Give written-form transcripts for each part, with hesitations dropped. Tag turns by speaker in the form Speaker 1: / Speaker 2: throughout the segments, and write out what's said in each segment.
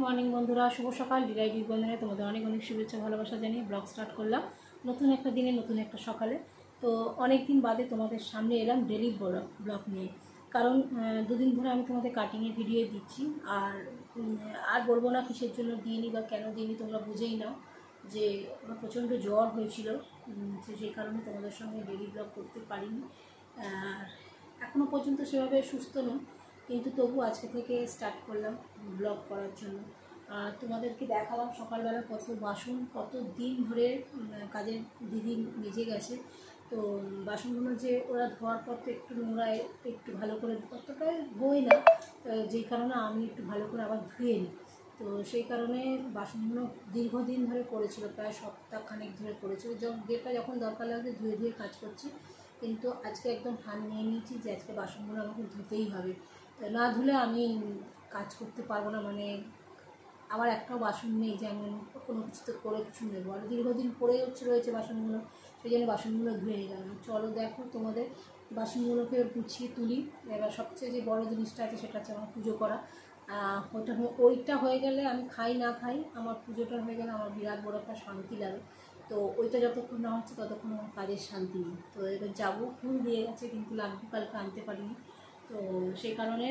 Speaker 1: Morning বন্ধুরা, শুভ সকাল। DI বন্ধনে তোমাদের অনেক অনেক শুভেচ্ছা ভালোবাসা জানিয়ে ব্লগ স্টার্ট করলাম নতুন একটা দিনে, নতুন একটা সকালে। তো অনেক দিন বাদে তোমাদের সামনে এলাম ডেলি ব্লগ নিয়ে, কারণ দুদিন ধরে আমি তোমাদের কাটিংয়ের ভিডিও দিচ্ছি। আর বলবো না কিসের জন্য দিইনি বা কেন দিইনি, তোমরা বুঝেই নাও যে আমার প্রচণ্ড জ্বর হয়েছিল, সেই কারণে তোমাদের সঙ্গে ডেলি ব্লগ করতে পারিনি। আর এখনও পর্যন্ত সেভাবে সুস্থ নয়, কিন্তু তবু আজকে থেকে স্টার্ট করলাম ব্লগ করার জন্য। তোমাদেরকে দেখালাম সকালবেলা কত বাসন, কত দিন ধরে কাজের দিদি মেজে গেছে। তো বাসনগুলো যে ওরা ধোয়ার পর তো একটু নোংরায় একটু ভালো করে অতটাই ধোয় না, যেই কারণে আমি একটু ভালো করে আবার ধুয়ে নিই। তো সেই কারণে বাসনগুলো দীর্ঘদিন ধরে পড়েছিল, প্রায় সপ্তাহখানেক ধরে পড়েছিল। যেটা যখন দরকার লাগছে ধুয়ে ধুয়ে কাজ করছি, কিন্তু আজকে একদম ঠান নিয়ে নিয়েছি যে আজকে বাসনগুলো আমাকে ধুতেই হবে। না ধুলে আমি কাজ করতে পারবো না, মানে আমার একটাও বাসন নেই যে আমি কোনো কিছুতে করে কিছু নেবো। আর দীর্ঘদিন পরে রয়েছে বাসনগুলো, সেই জন্য বাসনগুলো ধুয়ে নিলাম। চলো দেখো তোমাদের বাসনগুলোকে গুছিয়ে তুলি। এবার সবচেয়ে যে বড়ো জিনিসটা আছে সেটা হচ্ছে আমার পুজো করা। ওইটা হয়ে গেলে আমি খাই না খাই, আমার পুজোটা হয়ে গেলে আমার বিরাট বড় একটা শান্তি লাগে। তো ওইটা যতক্ষণ না হচ্ছে ততক্ষণ আমার কাজের শান্তি নেই। তো এবার যাবো, ফুল দিয়ে গেছে কিন্তু লাগবে, কালকে আনতে পারিনি। তো সেই কারণে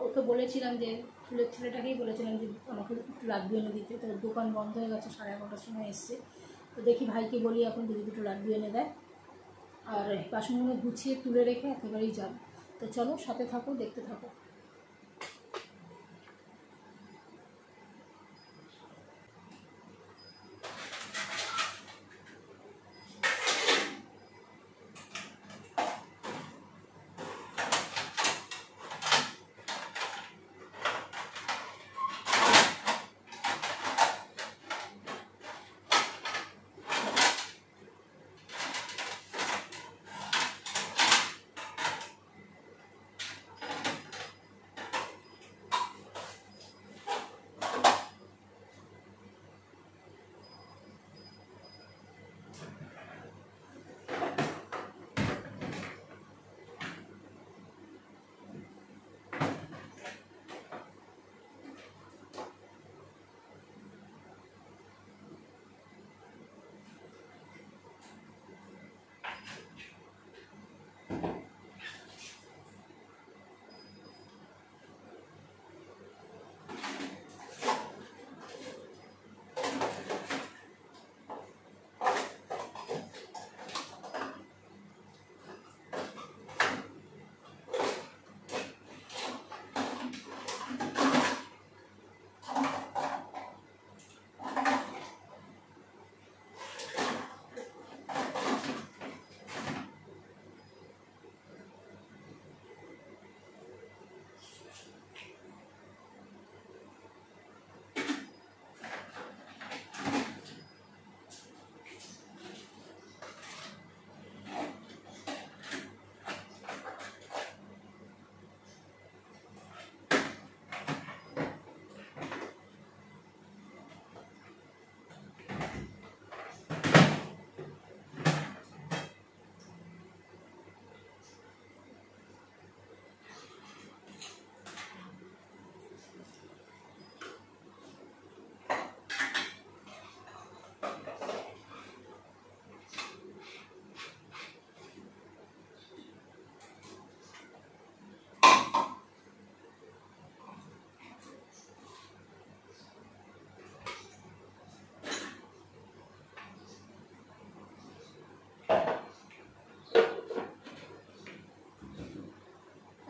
Speaker 1: ওকে বলেছিলাম যে ফুলের ছেলেটাকেই বলেছিলাম যে আমাকে একটু লাড্ডু এনে দিতে। তো দোকান বন্ধ হয়ে গেছে, 11:30টার সময় এসছে। তো দেখি ভাইকে বলি এখন যদি দুটো লাড্ডু এনে দেয়, আর বাসনগুলো গুছিয়ে তুলে রেখে একেবারেই যাব। তো চলো সাথে থাকো, দেখতে থাকো।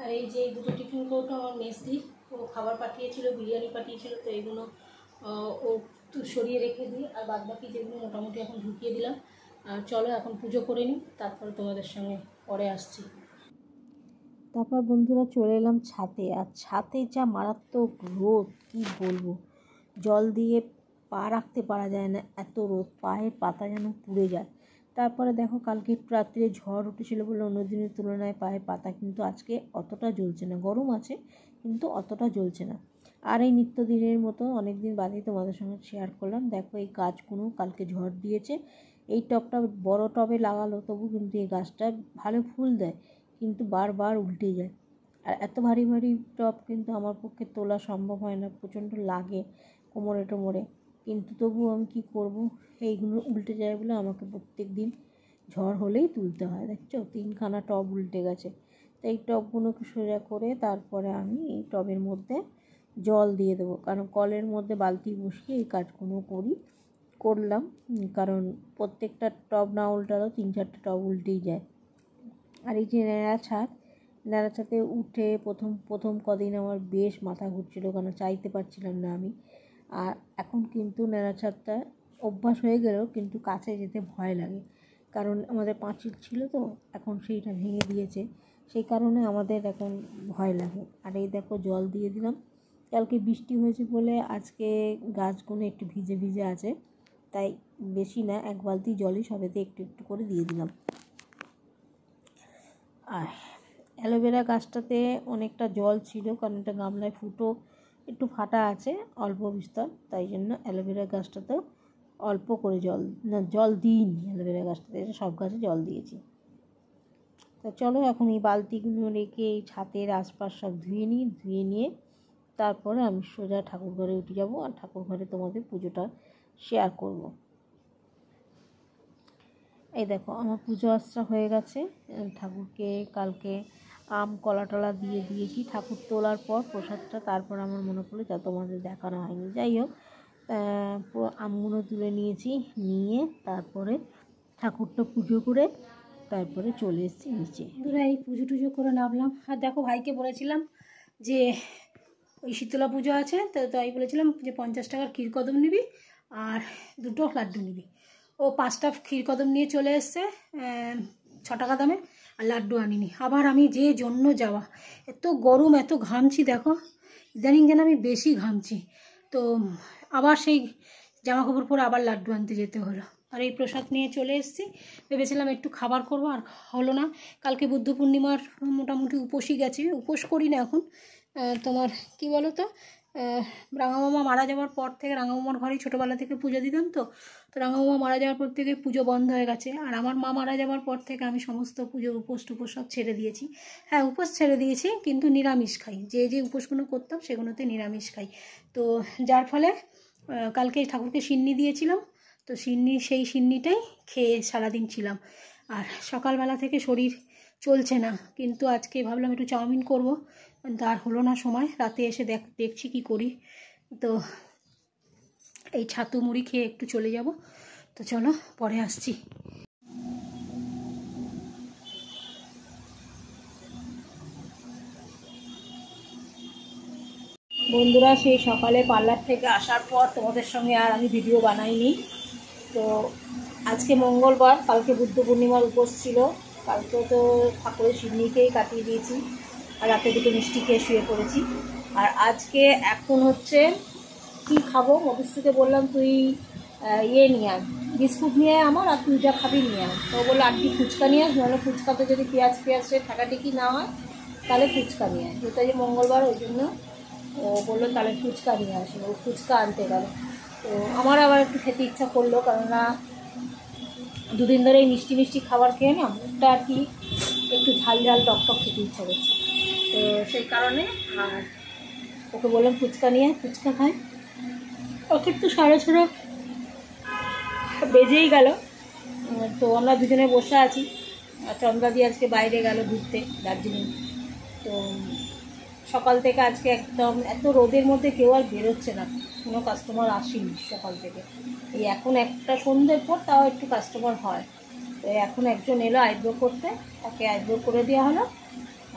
Speaker 1: আর এই যে দুটো টিফিন কৌটো আমার মেসদি ও খাবার পাঠিয়েছিল, বিরিয়ানি পাঠিয়েছিল, তো এইগুলো ও সরিয়ে রেখে দিই। আর বাদ বাকি যেগুলো মোটামুটি এখন ঢুকিয়ে দিলাম। আর চলো এখন পুজো করে নিই, তারপরে তোমাদের সঙ্গে পরে আসছি। তারপর বন্ধুরা চলে এলাম ছাদে। আর ছাদে যা মারাত্মক রোদ, কি বলবো, জল দিয়ে পা রাখতে পারা যায় না, এত রোদ, পায়ের পাতা যেন পুড়ে যায়। তারপরে দেখো কালকে রাত্রে ঝড় উঠেছিল বলে অন্য দিনের তুলনায় পায়ের পাতা কিন্তু আজকে অতটা জ্বলছে না। গরম আছে কিন্তু অতটা জ্বলছে না। আর এই নিত্যদিনের মতো অনেক দিন বাদেই তোমাদের সঙ্গে শেয়ার করলাম। দেখো এই গাছগুলো কালকে ঝড় দিয়েছে, এই টবটা বড় টবে লাগালো তবু কিন্তু এই গাছটা ভালো ফুল দেয়, কিন্তু বারবার উল্টে যায়।
Speaker 2: আর এত ভারী ভারী টব কিন্তু আমার পক্ষে তোলা সম্ভব হয় না, প্রচণ্ড লাগে কোমরে টোমরে। কিন্তু তবুও আমি কী করবো, এইগুলো উল্টে যায় বলে আমাকে প্রত্যেক দিন ঝড় হলেই তুলতে হয়। দেখছো 3খানা টব উল্টে গেছে। তো এই টবগুলোকে সোজা করে তারপরে আমি এই টবের মধ্যে জল দিয়ে দেবো, কারণ কলের মধ্যে বালতি বসিয়ে এই কাজগুলো করলাম। কারণ প্রত্যেকটা টব না উল্টালেও 3-4টা টব উল্টেই যায়। আর এই যে নেড়াছাতে উঠে প্রথম কদিন আমার বেশ মাথা ঘুরছিল, কারণ চাইতে পারছিলাম না আমি। আর এখন কিন্তু নেড়াছাদটা অভ্যাস হয়ে গেলেও কিন্তু কাছে যেতে ভয় লাগে, কারণ আমাদের পাঁচিল ছিল তো, এখন সেইটা ভেঙে দিয়েছে, সেই কারণে আমাদের এখন ভয় লাগে। আর এই দেখো জল দিয়ে দিলাম। কালকে বৃষ্টি হয়েছে বলে আজকে গাছগুলো একটু ভিজে ভিজে আছে, তাই বেশি না, 1 বালতি জলই সবেতে একটু একটু করে দিয়ে দিলাম। আর অ্যালোভেরা গাছটাতে অনেকটা জল ছিল, কারণ এটা গামলায় ফুটো একটু ফাটা আছে অল্প বিস্তর, তাই জন্য অ্যালোভেরা গাছটাতেও অল্প করে জল দিইনি। অ্যালোভেরা গাছটাতে সব গাছে জল দিয়েছি। তা চলো এখন এই বালতিগুলো রেখে এই ছাদের আশপাশ সব ধুয়ে নিয়ে তারপরে আমি সোজা ঠাকুর ঘরে উঠে যাব, আর ঠাকুর ঘরে তোমাদের পুজোটা শেয়ার করব। এই দেখো আমার পুজো আশ্রা হয়ে গেছে। ঠাকুরকে কালকে আম কলা টলা দিয়ে দিয়েছি ঠাকুর তোলার পর প্রসাদটা। তারপর আমার মনে পড়লো যা তোমাদের দেখানো হয়নি। যাই হোক, আমগুলো তুলে নিয়ে তারপরে ঠাকুরটা পুজো করে তারপরে চলে এসেছি নিচে।
Speaker 1: বন্ধুরা এই পুজো টুজো করে নামলাম। আর দেখো ভাইকে বলেছিলাম যে ওই শীতলা পুজো আছে, তো তাই বলেছিলাম যে 50 টাকার ক্ষীরকদম নিবি আর 2টো লাড্ডু নিবি। ও 5টা ক্ষীরকদম নিয়ে চলে এসছে 6 টাকা দামে, আর লাড্ডু আনিনি। আবার আমি যে জন্য যাওয়া, এত গরম এত ঘামছি, দেখো ইদানিং যেন আমি বেশি ঘামছি। তো আবার সেই জামা কাপড় পরে আবার লাড্ডু আনতে যেতে হলো। আর এই প্রসাদ নিয়ে চলে এসেছি, ভেবেছিলাম একটু খাবার করব, আর হলো না। কালকে বুদ্ধ পূর্ণিমার মোটামুটি উপোসই গেছে, উপোস করি না এখন। তোমার কি বলো তো, রাঙামামা মারা যাওয়ার পর থেকে, রাঙামামার ঘরেই ছোটোবেলা থেকে পুজো দিতাম, তো রাঙামামা মারা যাওয়ার পর থেকে পুজো বন্ধ হয়ে গেছে। আর আমার মা মারা যাওয়ার পর থেকে আমি সমস্ত পুজোর উপোস টুপোস সব ছেড়ে দিয়েছি। হ্যাঁ, উপোস ছেড়ে দিয়েছি, কিন্তু নিরামিষ খাই। যে উপোসগুলো করতাম সেগুলোতে নিরামিষ খাই। তো যার ফলে কালকে ঠাকুরকে সিন্নি দিয়েছিলাম, তো সেই সিন্নিটাই খেয়ে সারাদিন ছিলাম। আর সকালবেলা থেকে শরীর চলছে না, কিন্তু আজকে ভাবলাম একটু চাউমিন করব, কিন্তু আর হলো না সময়। রাতে এসে দেখছি কি করি। তো এই ছাতু মুড়ি খেয়ে একটু চলে যাব। তো চলো পরে আসছি। বন্ধুরা সেই সকালে পার্লার থেকে আসার পর তোমাদের সঙ্গে আর আমি ভিডিও বানাইনি। তো আজকে মঙ্গলবার, কালকে বুদ্ধ পূর্ণিমার উপোস ছিল। কালকে তো ঠাকুরের সিন্নিকেই কাটিয়ে দিয়েছি, আর রাতে 2টো মিষ্টি খেয়ে শুয়ে পড়েছি। আর আজকে এখন হচ্ছে কি খাবো, অফিস থেকে বললাম তুই নিয়ে আয়, বিস্কুট নিয়ে আয় আমার, আর তুই যা খাবি নিয়ে আয়। তো বললো আন্টি ফুচকা নিয়ে আস, নাহলে ফুচকাতে যদি পেঁয়াজ ঠাকাটিকি না হয় তাহলে ফুচকা নিয়ে আয়। যেটা যে মঙ্গলবার, ওই জন্য ও বললো তাহলে ফুচকা নিয়ে আসে। ও ফুচকা আনতে গেল। তো আমার আবার একটু খেতে ইচ্ছা করলো, কেননা 2 দিন ধরে এই মিষ্টি খাবার খেয়ে না মুখটা আর কি একটু ঝাল টক খেতে ইচ্ছা করছে। তো সেই কারণে আর ওকে বললাম ফুচকা নিয়ে, ফুচকা খাই। ওকে তো 6:30 বেজেই গেল। তো আমরা দুজনে বসে আছি। চন্দ্রাদি আজকে বাইরে গেল ঘুরতে, দার্জিলিং। তো সকাল থেকে আজকে একদম এত রোদের মধ্যে কেউ আর বেরোচ্ছে না, কোনো কাস্টমার আসেনি সকাল থেকে। এই এখন একটা সন্ধ্যের পর তাও একটু কাস্টমার হয়। তো এখন একজন এলো আইব্রো করতে, তাকে আইব্রো করে দেওয়া হলো,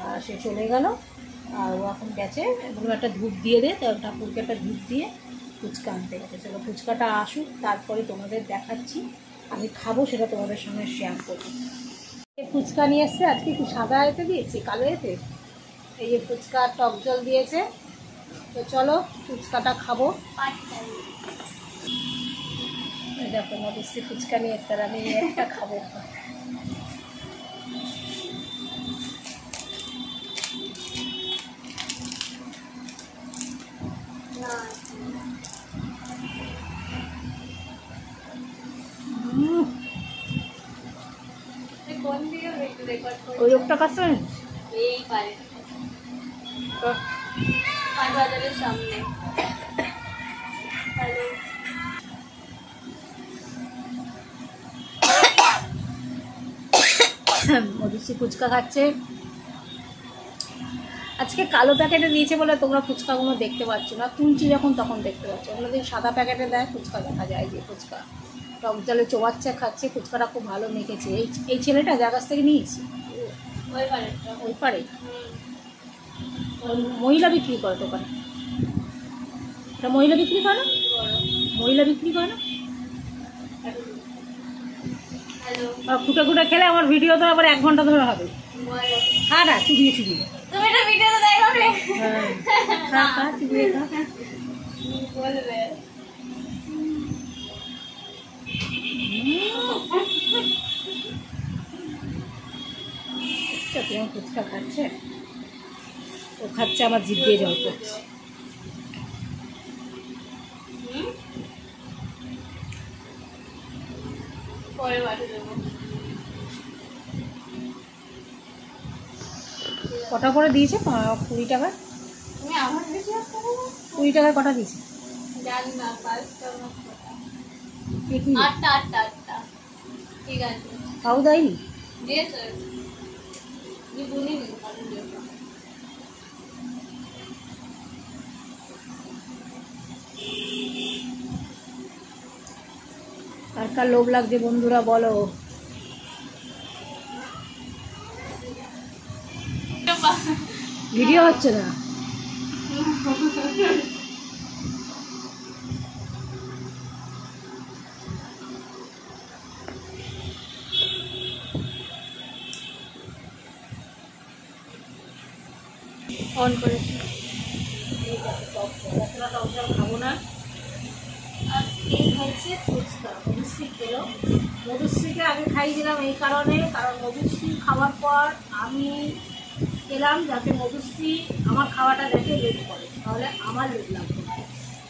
Speaker 1: আর সে চলে গেল। আর ও এখন গেছে, এবং একটা ধূপ দিয়ে দে, তার ঠাকুরকে একটা ধূপ দিয়ে ফুচকা আনতে গেছে। চলো ফুচকাটা আসুক, তারপরে তোমাদের দেখাচ্ছি আমি খাবো, সেটা তোমাদের সঙ্গে শেয়ার করবো। ফুচকা নিয়ে এসছে, আজকে কি সাদা এতে দিয়েছি কালো এতে, এই যে ফুচকা টক জল দিয়েছে। তো চলো ফুচকাটা খাবো। দেখো মধ্যে ফুচকা নিয়ে এসছে, আর আমি একটা খাবো। ওই লোকটা কাছে এই পারে
Speaker 3: বাজারের সামনে। হ্যালো,
Speaker 1: মধুশ্রী ফুচকা খাচ্ছে। আজকে কালো প্যাকেটে দিয়েছে বলে তোমরা ফুচকাগুলো দেখতে পাচ্ছ না, তুলছি যখন তখন দেখতে পাচ্ছ। ওগুলো যদি সাদা প্যাকেটে দেয় ফুচকা দেখা যায়, যে ফুচকা টক জলে চোবাচ্ছে খাচ্ছে। ফুচকাটা খুব ভালো মেখেছে। এই ছেলেটা যার কাছ থেকে নিয়েছি
Speaker 3: ওই পারে।
Speaker 1: ওই পারে মহিলা বিক্রি করে দোকানে। এটা মহিলা বিক্রি করে না? মহিলা বিক্রি করে না?
Speaker 3: হ্যালো,
Speaker 1: আর খুঁটে খুঁটে খেলে আমার ভিডিও তো আবার 1 ঘন্টা ধরে হবে। খা না, চুবিয়ে চুবিয়ে।
Speaker 3: তুমি এটা ভিডিওতে দেখো রে।
Speaker 1: খা খা, চুবিয়ে খা।
Speaker 3: বলবে
Speaker 1: কেমন ফুচকা খাচ্ছে, ও খাচ্ছে, আমার জিভ দিয়ে জল করছে।
Speaker 3: পরে পাঠিয়ে দেবো।
Speaker 1: কটা করে দিয়েছে? 20 টাকা।
Speaker 3: তুমি আমার বেশি
Speaker 1: 20 টাকায় কটা দিয়েছে?
Speaker 3: জানি না, 5টা না 6টা।
Speaker 1: কে কি
Speaker 3: 8টা। ঠিক আছে,
Speaker 1: খাও দেয়নি?
Speaker 3: দিয়েছে।你不那个，反正就是。
Speaker 1: কার কার লোভ লাগছে বন্ধুরা বলো। ভিডিও হচ্ছে না।
Speaker 3: অন করেছি।
Speaker 1: খাবো না। আর এই হচ্ছে ফুচকা। মধুশ্রী খেলো। মধুশ্রীকে আগে খাইয়ে দিলাম এই কারণে, কারণ মধুশ্রী খাওয়ার পর আমি খেলাম যাতে মধুশ্রী আমার খাওয়াটা দেখে লেট করে, তাহলে আমার লেট লাগবে।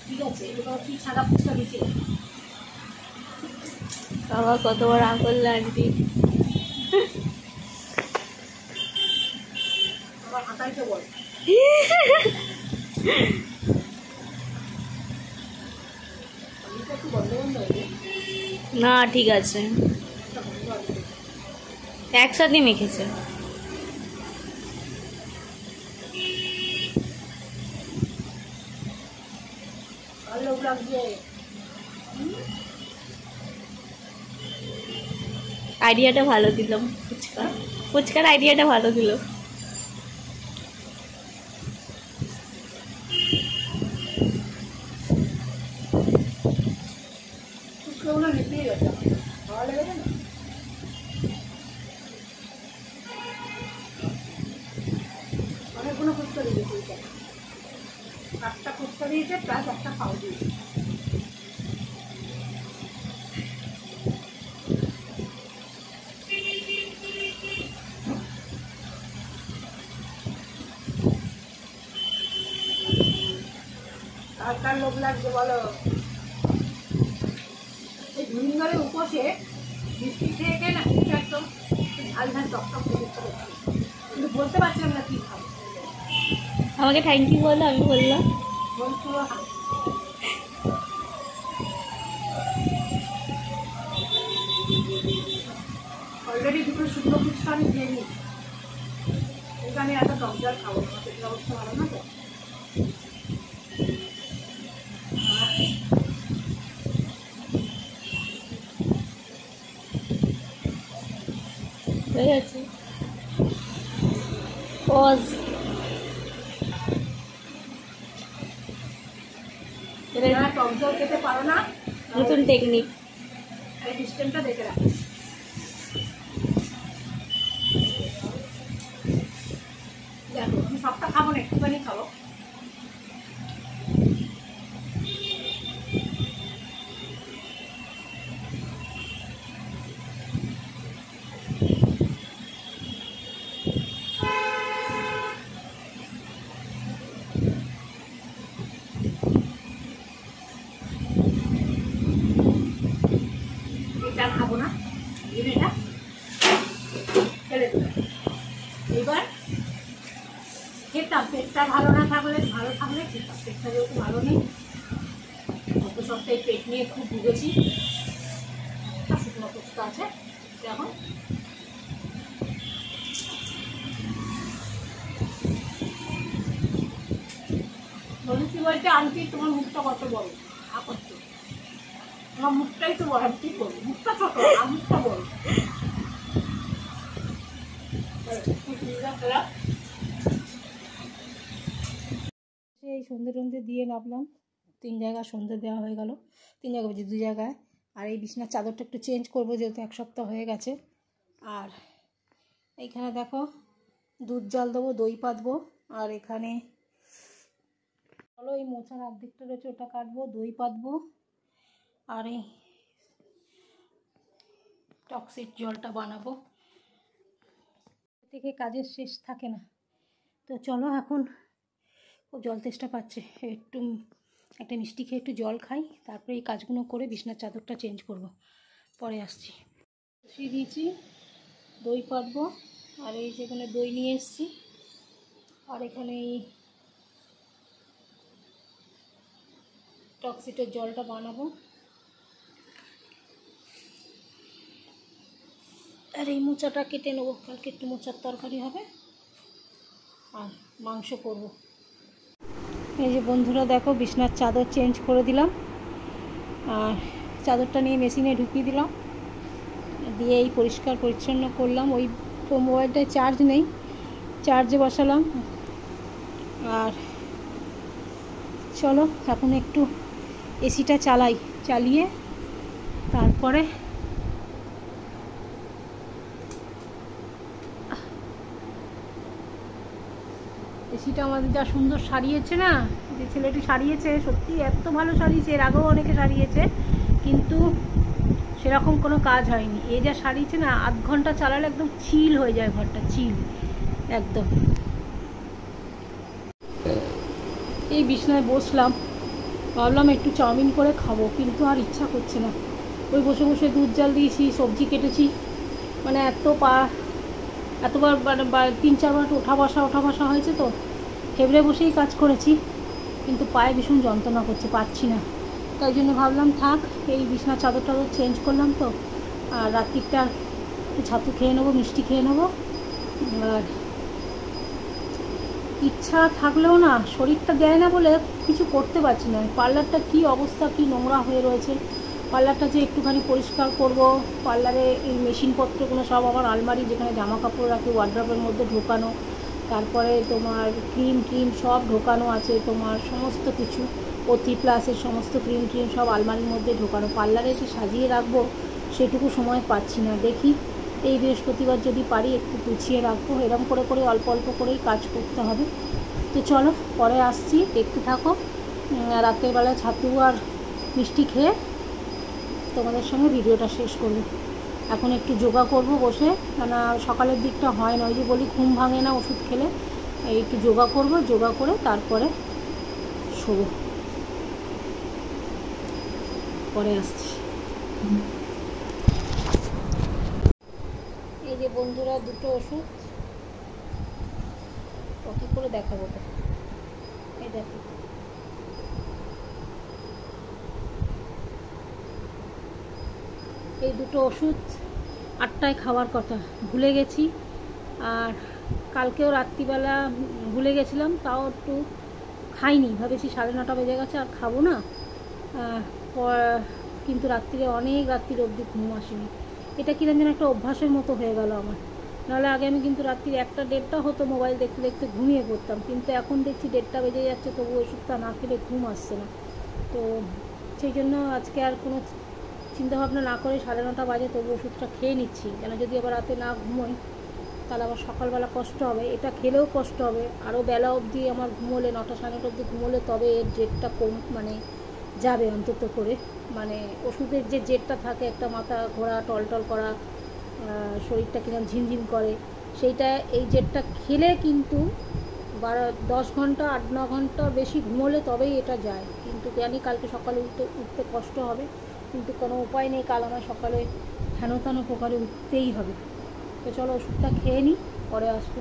Speaker 1: ঠিক আছে, এবার কি সাদা ফুচকা দিচ্ছে।
Speaker 3: বাবা কতবার আ করলে আন্টি।
Speaker 1: আমার হাতাই তো বল। একটু বন্ধ বন্ধ হয়ে
Speaker 3: না ঠিক আছে, একসাথে মেখেছে।
Speaker 1: ভালো লাগছে।
Speaker 3: আইডিয়াটা ভালো দিলাম, ফুচকার আইডিয়াটা ভালো দিল।
Speaker 1: ফুচকাগুলো নিতেই গেছে, ভালো লেগেছে না? অনেকগুলো ফুচকা দিয়েছে, 8টা ফুচকা দিয়েছে, প্লাস একটা পাও দিয়েছে। কার কার লোভ লাগছে বলো। এই ধুলিঙ্গরের উপসে মিষ্টি খেয়ে খেয়ে না কিন্তু একদম ঝাল ঝাল টকটক করে দিচ্ছে, কিন্তু বলতে পারছিলাম না কি খাবো।
Speaker 3: আমাকে থ্যাংক ইউ বলো, আমি বললাম।
Speaker 1: বলছিল অলরেডি 2টো শুকনো ফুচকা আমি খেয়ে নিয়েছি। এখানে এত টক জল খাবো না, পেটের অবস্থা ভালো না তো।
Speaker 3: হয়ে গেছে, পজ।
Speaker 1: যারা টক জল খেতে পারো না,
Speaker 3: নতুন টেকনিক।
Speaker 1: এই সিস্টেমটা দেখে রাখো। দেখো আমি সবটা খাবো না, একটুখানি খাবো। এটা খাবো না, এটা ফেলে দেবো। এবার খেতে পেটটা পেটটা ভালো না থাকলে ভালো থাকলে ঠিক আছে, পেটটা যেহেতু ভালো নেই, গত সপ্তাহে পেট নিয়ে খুব ভুগেছি। শুকনো পোস্তা আছে এখন, বলছি বলতে আন্টি তোমার মুখটা কত বড় করছো, আমার মুখটাই তো বড়, কি করবো, মুখটা ছোট আর মুখটা বড়। এই সন্ধে টন্ধে দিয়ে নামলাম, 3 জায়গায় সন্ধে দেওয়া হয়ে গেল, 3 জায়গায় বলছি 2 জায়গায়। আর এই বিছনার চাদরটা একটু চেঞ্জ করবো যেহেতু 1 সপ্তাহ হয়ে গেছে। আর এইখানে দেখো দুধ জাল দেবো, দই পাতবো। আর এখানে চলো এই মোচার অর্ধেকটা রয়েছে ওটা কাটবো, দই পাতবো। আর এই টক্সিক জলটা বানাবো, থেকে কাজের শেষ থাকে না। তো চলো এখন ও জল তেষ্টা পাচ্ছে, একটু একটা মিষ্টি খেয়ে একটু জল খাই, তারপরে এই কাজগুলো করে বিছনার চাদরটা চেঞ্জ করব, পরে আসছি। বসিয়ে দিয়েছি, দই পাতবো। আর এই যেখানে দই নিয়ে এসেছি, আর এখানে এই টক্সিটের জলটা বানাবো। আর এই মোচাটা কেটে নেবো, কালকে একটু মোচার তরকারি হবে আর মাংস করব। এই যে বন্ধুরা দেখো বিছনার চাদর চেঞ্জ করে দিলাম, আর চাদরটা নিয়ে মেশিনে ঢুকিয়ে দিলাম, দিয়ে এই পরিষ্কার পরিচ্ছন্ন করলাম। ওই মোবাইলটায় চার্জ নেই, চার্জে বসালাম। আর চলো এখন একটু এসিটা চালাই, চালিয়ে তারপরে এসিটা আমাদের যা সুন্দর সারিয়েছে না, যে ছেলেটি সারিয়েছে সত্যি এত ভালো সারিয়েছে, এর আগেও অনেকে সারিয়েছে কিন্তু সেরকম কোনো কাজ হয়নি। এ যা সারিয়েছে না, আধ ঘন্টা চালালে একদম চিল হয়ে যায় ঘরটা, চিল একদম। এই বিছনায় বসলাম, ভাবলাম একটু চাউমিন করে খাবো, কিন্তু আর ইচ্ছা করছে না। ওই বসে বসে দুধ জাল দিয়েছি, সবজি কেটেছি, মানে এতবার মানে 3-4 বার ওঠা বসা হয়েছে, তো ফেবরে বসেই কাজ করেছি, কিন্তু পায়ে ভীষণ যন্ত্রণা করছে, পাচ্ছি না। তাই জন্য ভাবলাম থাক, এই বিছনার চাদর চেঞ্জ করলাম তো, আর রাত্রিটা ছাতু খেয়ে নেবো, মিষ্টি খেয়ে নেবো। আর ইচ্ছা থাকলেও না, শরীরটা দেয় না বলে কিছু করতে পারছি না। পার্লারটা কী অবস্থা, কী নোংরা হয়ে রয়েছে। পার্লারটা যে একটুখানি পরিষ্কার করব, পার্লারে এই মেশিনপত্রগুলো সব আমার আলমারি যেখানে জামা কাপড় রাখি ওয়ার্ড্রপের মধ্যে ঢোকানো, তারপরে তোমার ক্রিম সব ঢোকানো আছে, তোমার সমস্ত কিছু পথি প্লাসের সমস্ত ক্রিম সব আলমারির মধ্যে ঢোকানো। পার্লারে এসে সাজিয়ে রাখবো সেটুকু সময় পাচ্ছি না। দেখি এই বৃহস্পতিবার যদি পারি একটু গুছিয়ে রাখবো, এরকম করে করে অল্প অল্প করেই কাজ করতে হবে। তো চলো পরে আসছি, দেখতে থাকো। রাতের বেলা ছাতু আর মিষ্টি খেয়ে তোমাদের সঙ্গে ভিডিওটা শেষ করবো। এখন একটু যোগা করব বসে, কেন সকালের দিকটা হয় না, ওই যে বলি ঘুম ভাঙে না ওষুধ খেলে। একটু যোগা করব, যোগা করে তারপরে শোবো, পরে আসছি। এই যে বন্ধুরা দুটো ওষুধ, কী করে দেখাবো তো, এই দেখো এই দুটো ওষুধ 8টায় খাওয়ার কথা, ভুলে গেছি। আর কালকেও রাত্রিবেলা ভুলে গেছিলাম, তাও একটু খাইনি, ভাবেছি 9:30 বেজে গেছে আর খাবো না। কিন্তু রাত্রিরে অনেক রাত্রির অবধি ঘুম আসেনি। এটা কিরকম যেন একটা অভ্যাসের মতো হয়ে গেল আমার। নাহলে আগে আমি কিন্তু রাত্রির 1টা-1:30 হতো মোবাইল দেখতে দেখতে ঘুমিয়ে পড়তাম, কিন্তু এখন দেখছি 1:30 বেজে যাচ্ছে, তবু ওষুধটা না খেলে ঘুম আসছে না। তো সেই জন্য আজকে আর কোনো চিন্তাভাবনা না করে 9:30 বাজে তবু ওষুধটা খেয়ে নিচ্ছি, কেন যদি আবার রাতে না ঘুমোই তাহলে আবার সকালবেলা কষ্ট হবে। এটা খেলেও কষ্ট হবে, আরও বেলা অবধি আমার ঘুমোলে, 9টা-9:30 অবধি ঘুমোলে তবে এর জেরটা কম মানে যাবে অন্তত করে। মানে ওষুধের যে জেরটা থাকে, একটা মাথা ঘোরা, টলটল করা, শরীরটা কিরকম ঝিমঝিম করে, সেইটা এই জেরটা খেলে কিন্তু 10 ঘন্টা 8-9 ঘন্টা বেশি ঘুমোলে তবেই এটা যায়। কিন্তু জানি কালকে সকালে উঠতে কষ্ট হবে, কিন্তু কোনো উপায় নেই, কাল আমার সকালে হেন তেন প্রকারে উঠতেই হবে। তো চলো ওষুধটা খেয়ে নিই, পরে আসবো।